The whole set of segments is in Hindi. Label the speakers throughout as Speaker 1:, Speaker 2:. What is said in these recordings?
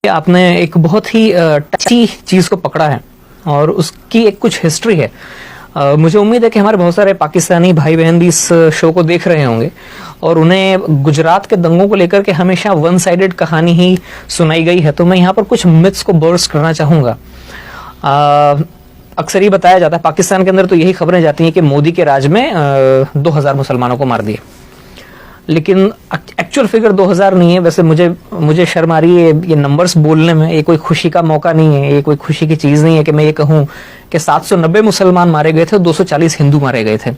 Speaker 1: कि आपने एक बहुत ही टची चीज को पकड़ा है और उसकी एक कुछ हिस्ट्री है। मुझे उम्मीद है कि हमारे बहुत सारे पाकिस्तानी भाई बहन भी इस शो को देख रहे होंगे और उन्हें गुजरात के दंगों को लेकर के हमेशा वन साइडेड कहानी ही सुनाई गई है। तो मैं यहाँ पर कुछ मिथ्स को बर्स्ट करना चाहूंगा। अक्सर ही बताया जाता है, पाकिस्तान के अंदर तो यही खबरें जाती हैं कि मोदी के राज में 2000 मुसलमानों को मार दिए, लेकिन एक्चुअल फिगर 2000 नहीं है। वैसे मुझे शर्म आ रही है ये नंबर्स बोलने में। ये कोई खुशी का मौका नहीं है, ये कोई खुशी की चीज नहीं है कि मैं ये कहूं कि 790 मुसलमान मारे गए थे, 240 हिंदू मारे गए थे।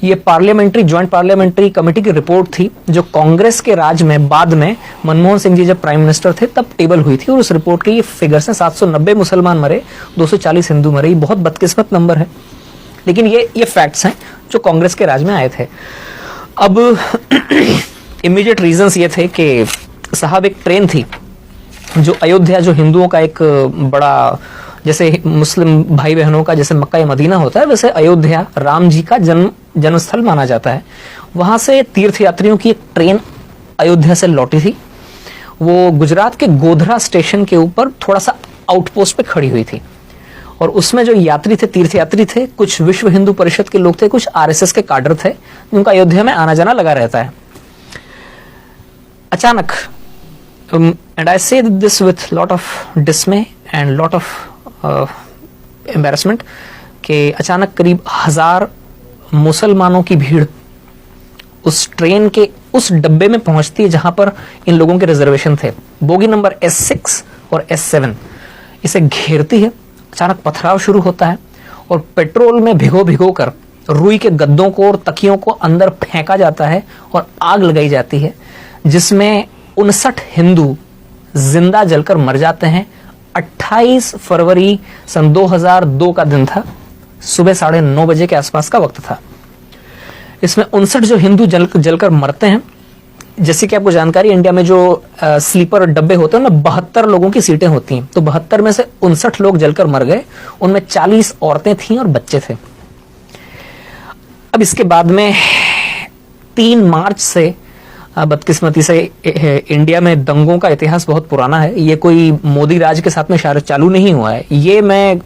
Speaker 1: ये ज्वाइंट पार्लियामेंट्री कमेटी की रिपोर्ट थी जो कांग्रेस के राज में बाद में मनमोहन सिंह जी जब प्राइम मिनिस्टर थे तब टेबल हुई थी और उस रिपोर्ट के ये फिगर्स हैं। 790 मुसलमान मरे, 240 हिंदू मरे। ये बहुत बदकिस्मत नंबर है, लेकिन ये फैक्ट्स हैं जो कांग्रेस के राज में आए थे। अब इमीडिएट रीजंस ये थे कि साहब एक ट्रेन थी जो अयोध्या, जो हिंदुओं का एक बड़ा, जैसे मुस्लिम भाई बहनों का जैसे मक्का या मदीना होता है, वैसे अयोध्या राम जी का जन्मस्थल माना जाता है। वहां से तीर्थयात्रियों की एक ट्रेन अयोध्या से लौटी थी। वो गुजरात के गोधरा स्टेशन के ऊपर थोड़ा सा आउटपोस्ट पे खड़ी हुई थी और उसमें जो यात्री थे, तीर्थयात्री थे, कुछ विश्व हिंदू परिषद के लोग थे, कुछ आरएसएस के काडर थे, जिनका अयोध्या में आना जाना लगा रहता है। अचानक, एंड आई से this with lot of डिसमे and lot of embarrassment, कि अचानक करीब 1000 मुसलमानों की भीड़ उस ट्रेन के उस डब्बे में पहुंचती है जहां पर इन लोगों के रिजर्वेशन थे। बोगी नंबर S6 और S7 इसे घेरती है। अचानक पथराव शुरू होता है और पेट्रोल में भिगो कर रुई के गद्दों को और तकियों को अंदर फेंका जाता है और आग लगाई जाती है, जिसमें 59 हिंदू जिंदा जलकर मर जाते हैं। 28 फरवरी सन 2002 का दिन था, सुबह 9:30 बजे के आसपास का वक्त था। इसमें 59 जो हिंदू जलकर मरते हैं। जैसे कि आपको जानकारी, इंडिया में जो स्लीपर डब्बे होते हैं उनमें 72 लोगों की सीटें होती हैं, तो 72 में से 59 लोग जलकर मर गए। उनमें 40 औरतें थीं और बच्चे थे। अब इसके बाद में 3 मार्च से बदकिस्मती से इंडिया में दंगों का इतिहास बहुत पुराना है। ये कोई मोदी राज के साथ में चालू नहीं हुआ है। ये मैं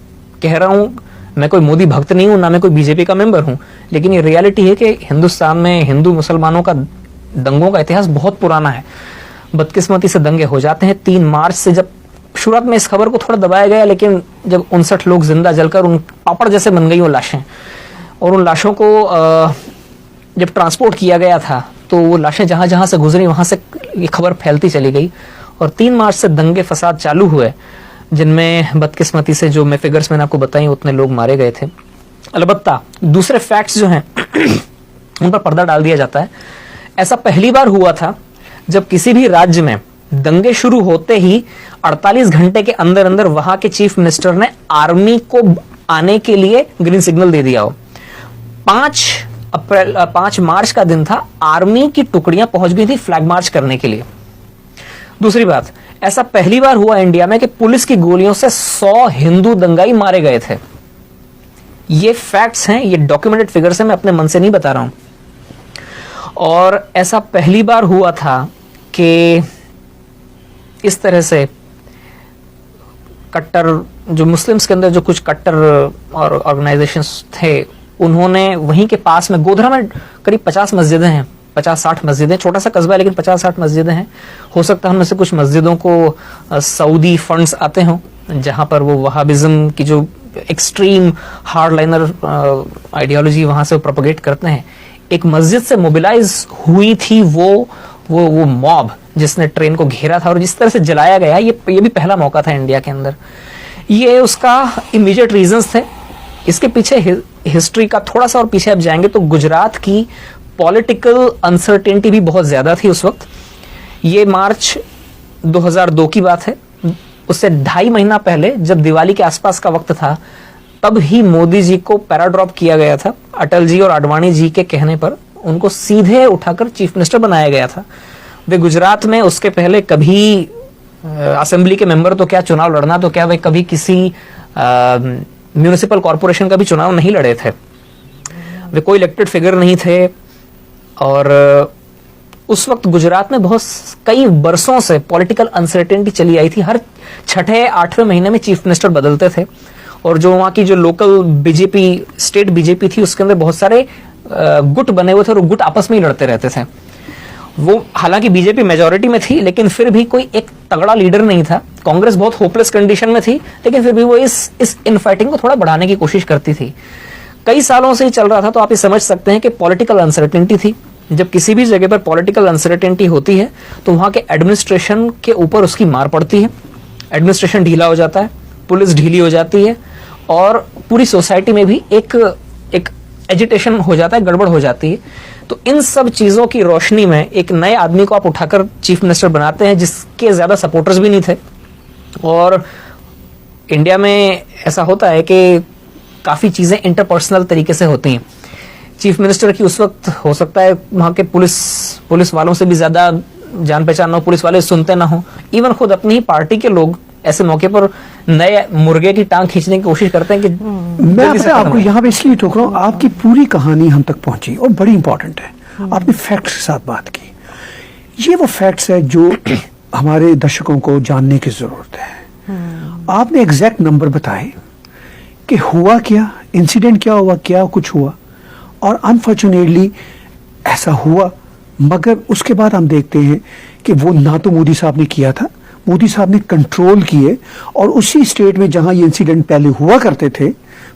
Speaker 1: कह रहा हूं, मैं कोई मोदी भक्त नहीं हूं, ना मैं कोई बीजेपी का मेंबर हूं, लेकिन ये रियलिटी है कि हिंदुस्तान में हिंदू मुसलमानों का दंगों का इतिहास बहुत पुराना है। बदकिस्मती से दंगे हो जाते हैं 3 मार्च से। जब शुरुआत में इस खबर को थोड़ा दबाया गया, लेकिन जब 59 लोग जिंदा जलकर उन पापड़ जैसे बन गई वो लाशें, और उन लाशों को जब ट्रांसपोर्ट किया गया था तो वो लाशें जहां जहां से गुजरी वहां से ये खबर फैलती चली गई और 3 मार्च से दंगे फसाद चालू हुए, जिनमें बदकिस्मती से जो मैं फिगर्स मैंने आपको बताई उतने लोग मारे गए थे। अलबत्ता दूसरे फैक्ट्स जो हैं उन पर पर्दा डाल दिया जाता है। ऐसा पहली बार हुआ था जब किसी भी राज्य में दंगे शुरू होते ही 48 घंटे के अंदर अंदर वहां के चीफ मिनिस्टर ने आर्मी को आने के लिए ग्रीन सिग्नल दे दिया हो। 5 मार्च का दिन था, आर्मी की टुकड़ियां पहुंच गई थी फ्लैग मार्च करने के लिए। दूसरी बात, ऐसा पहली बार हुआ इंडिया में कि पुलिस की गोलियों से 100 हिंदू दंगाई मारे गए थे। ये फैक्ट्स हैं, ये डॉक्यूमेंटेड फिगर्स हैं, मैं अपने मन से नहीं बता रहा हूं। और ऐसा पहली बार हुआ था कि इस तरह से कट्टर, जो मुस्लिम्स के अंदर जो कुछ कट्टर और ऑर्गेनाइजेशंस थे, उन्होंने वहीं के पास में गोधरा में करीब 50 मस्जिदें हैं, 50-60 मस्जिदें, छोटा सा कस्बा है लेकिन 50-60 मस्जिदें हैं। हो सकता है उनमें से कुछ मस्जिदों को सऊदी फंड्स आते हों, जहां पर वो वहाबिज्म की जो एक्सट्रीम हार्डलाइनर आइडियोलॉजी वहां से प्रोपगेट करते हैं। एक मस्जिद से मोबिलाइज हुई थी वो मॉब जिसने ट्रेन को घेरा था और जिस तरह से जलाया गया, ये भी पहला मौका था इंडिया के अंदर। ये उसका इमीडिएट रीजंस थे। इसके पीछे हिस्ट्री का थोड़ा सा और पीछे आप जाएंगे तो गुजरात की पॉलिटिकल अनसर्टेनिटी भी बहुत ज्यादा थी उस वक्त। ये मार्च 2002 की बात है। उससे 2.5 महीना पहले जब दिवाली के आसपास का वक्त था, तब ही मोदी जी को पैराड्रॉप किया गया था। अटल जी और आडवाणी जी के कहने पर उनको सीधे उठाकर चीफ मिनिस्टर बनाया गया था। वे गुजरात में उसके पहले कभी असेंबली के मेंबर तो क्या, चुनाव लड़ना तो क्या, वे कभी किसी म्यूनिसिपल कॉर्पोरेशन का भी चुनाव नहीं लड़े थे। वे कोई इलेक्टेड फिगर नहीं थे और उस वक्त गुजरात में बहुत कई बरसों से पॉलिटिकल अनसर्टेनिटी चली आई थी। हर छठे 8वें महीने में चीफ मिनिस्टर बदलते थे और जो वहां की जो लोकल बीजेपी, स्टेट बीजेपी थी, उसके अंदर बहुत सारे गुट बने हुए थे और गुट आपस में ही लड़ते रहते थे। वो हालांकि बीजेपी मेजोरिटी में थी, लेकिन फिर भी कोई एक तगड़ा लीडर नहीं था। कांग्रेस बहुत होपलेस कंडीशन में थी, लेकिन फिर भी वो इस इनफाइटिंग को थोड़ा बढ़ाने की कोशिश करती थी। कई सालों से ही चल रहा था, तो आप ये समझ सकते हैं कि पॉलिटिकल अनसर्टेनिटी थी। जब किसी भी जगह पर पॉलिटिकल अनसर्टेनिटी होती है तो वहां के एडमिनिस्ट्रेशन के ऊपर उसकी मार पड़ती है। एडमिनिस्ट्रेशन ढीला हो जाता है, पुलिस ढीली हो जाती है और पूरी सोसाइटी में भी एक एजिटेशन हो जाता है, गड़बड़ हो जाती है। तो इन सब चीजों की रोशनी में एक नए आदमी को आप उठाकर चीफ मिनिस्टर बनाते हैं, जिसके ज्यादा सपोर्टर्स भी नहीं थे। और इंडिया में ऐसा होता है कि काफी चीजें इंटरपर्सनल तरीके से होती हैं। चीफ मिनिस्टर की उस वक्त हो सकता है वहां के पुलिस वालों से भी ज्यादा जान पहचान ना हो, पुलिस वाले सुनते ना हो, इवन खुद अपनी ही पार्टी के लोग ऐसे मौके पर नए मुर्गे की टांग खींचने की कोशिश करते हैं कि
Speaker 2: मैं आपको यहाँ पे इसलिए टोक रहा हूँ, आपकी पूरी कहानी हम तक पहुंची और बड़ी इंपॉर्टेंट है। आपने फैक्ट्स के साथ बात की, ये वो फैक्ट्स है जो हमारे दर्शकों को जानने की जरूरत है। आपने एग्जैक्ट नंबर बताए कि हुआ क्या, इंसिडेंट क्या हुआ, क्या कुछ हुआ, और अनफॉर्चुनेटली ऐसा हुआ। मगर उसके बाद हम देखते हैं कि वो ना तो मोदी साहब ने किया था, मोदी साहब ने कंट्रोल किए, और उसी स्टेट में जहां ये इंसिडेंट पहले हुआ करते थे,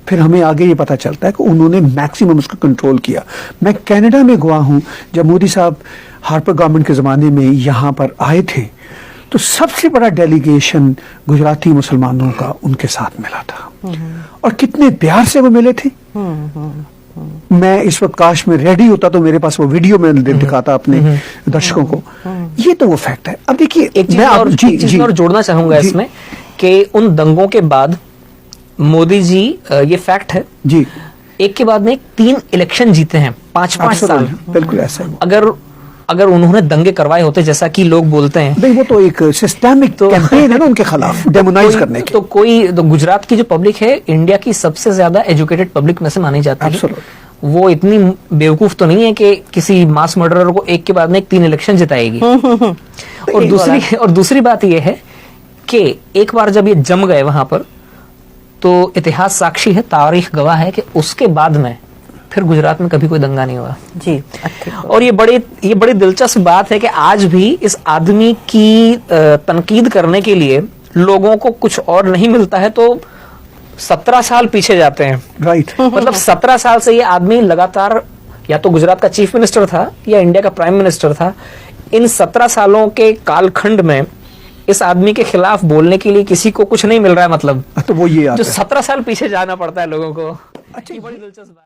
Speaker 2: फिर हमें आगे ये पता चलता है कि उन्होंने मैक्सिमम उसको कंट्रोल किया। मैं कनाडा में गवा हूं, जब मोदी साहब हार्पर गवर्नमेंट के ज़माने में यहाँ पर आए थे तो सबसे बड़ा डेलीगेशन गुजराती मुसलमानों का उनके साथ मिला था, और कितने प्यार से वो मिले थे। मैं इस वक्त काश में रेडी होता तो मेरे पास वो वीडियो में दिखाता अपने दर्शकों को। ये तो वो फैक्ट है। अब देखिए,
Speaker 1: एक चीज और जोड़ना चाहूंगा इसमें कि उन दंगों के बाद मोदी जी, ये फैक्ट है
Speaker 2: जी,
Speaker 1: एक के बाद में 3 इलेक्शन जीते हैं, 5-5 साल।
Speaker 2: बिल्कुल ऐसा है।
Speaker 1: अगर उन्होंने दंगे करवाए होते, जैसा कि लोग बोलते हैं,
Speaker 2: नहीं, वो तो एक सिस्टेमिक कैंपेन है ना उनके खिलाफ, डेमोनाइज करने की।
Speaker 1: तो गुजरात की जो पब्लिक है, इंडिया की सबसे ज्यादा एजुकेटेड पब्लिक में से मानी जाती है। वो इतनी बेवकूफ तो नहीं है कि किसी मास मर्डरर को एक के बाद में 3 इलेक्शन जिताएगी। और दूसरी बात यह है कि एक बार जब ये जम गए वहां पर, तो इतिहास साक्षी है, तारीख गवाह है कि उसके बाद में फिर गुजरात में कभी कोई दंगा नहीं हुआ
Speaker 3: जी।
Speaker 1: और ये बड़ी दिलचस्प बात है कि आज भी इस आदमी की तनकीद करने के लिए लोगों को कुछ और नहीं मिलता है तो 17 साल पीछे जाते हैं।
Speaker 2: राइट।
Speaker 1: मतलब 17 साल से ये आदमी लगातार या तो गुजरात का चीफ मिनिस्टर था या इंडिया का प्राइम मिनिस्टर था। इन 17 सालों के कालखंड में इस आदमी के खिलाफ बोलने के लिए किसी को कुछ नहीं मिल रहा है। मतलब
Speaker 2: तो वो ये
Speaker 1: जो 17 साल पीछे जाना पड़ता है लोगों को। अच्छा, बड़ी दिलचस्प बात।